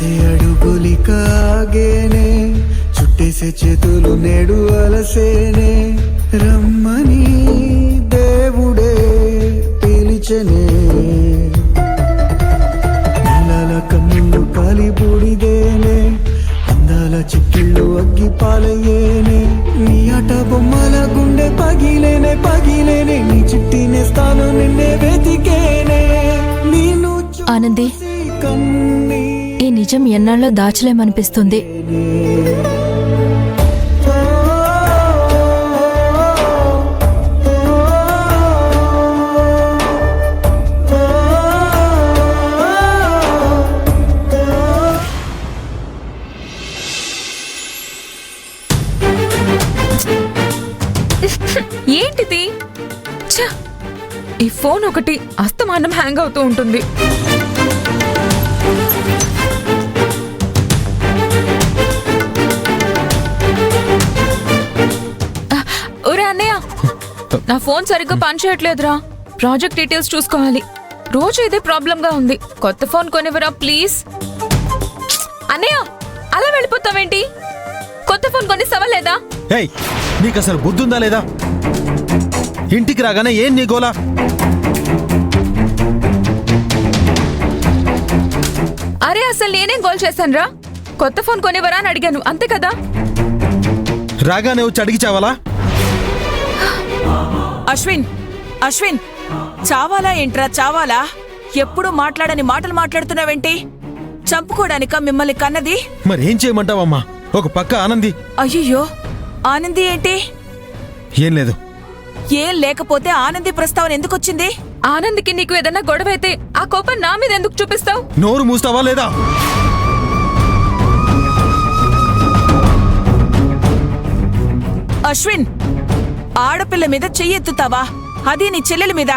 వేసే అడుగులికాగేనే చుట్టేసే చేతులు నేడు అలసేనే రమ్మని దేవుడే పిలిచెనే నీలాల కన్నులు కాలి బూడిదేనే అందాల చిక్కిళ్ళు అగ్గి పాలయ్యేనే నీ ఆట బొమ్మల గుండె పగిలేనే పగిలేనే నీ చిట్టి నేస్తాను నిన్నే వెతికేనే నిన్ను ఆనంది, కన్నీ ఈ నిజం ఎన్నాళ్ళో దాచలేమనిపిస్తుంది. ఏంటిది? ఛ! ఈ ఫోన్ ఒకటి అస్తమానం హ్యాంగ్ అవుతూ ఉంటుంది. ఒరే అన్నయ్య, నా ఫోన్ సరిగ్గా పనిచేయట్లేదురా. ప్రాజెక్ట్ డీటెయిల్స్ చూసుకోవాలి. రోజు ఇదే ప్రాబ్లంగా ఉంది. కొత్త ఫోన్ కొనివ్వరా ప్లీజ్. అన్నయ్య, అలా వెళ్ళిపోతావేంటి? కొత్త ఫోన్ కొనిస్తావా లేదా? ఏయ్, నీకు అసలు బుద్ధుందా లేదా? ఇంటికి రాగానే ఏం నీ గోలా? అరే, అసలు నేనేం గోల్ చేశానురా? కొత్త ఫోన్ కొనివ్వరా అని అడిగాను, అంతే కదా? రాగానే వచ్చి అడిగి చావాలా? అశ్విన్, అశ్విన్, చావాలా ఏంట్రా చావాలా? ఎప్పుడు మాట్లాడని మాటలు మాట్లాడుతున్నావేంటి? చంపుకోడానిక మిమ్మల్ని కన్నది? మరేం చేయమంటావమ్మా? ఒక పక్క ఆనంది. అయ్యయ్యో, ఆనంది ఏంటి? ఏం లేదు. ఏం లేకపోతే ఆనంది ప్రస్తావన ఎందుకొచ్చింది? ఆనంద్కి నీకు ఏదన్నా గొడవ అయితే ఆ కోపం నా మీద ఎందుకు చూపిస్తావు? నోరు మూస్తావా లేదా? అశ్విన్, ఆడపిల్ల మీద చెయ్యెత్తుతావా? అది నీ చెల్లెల మీద.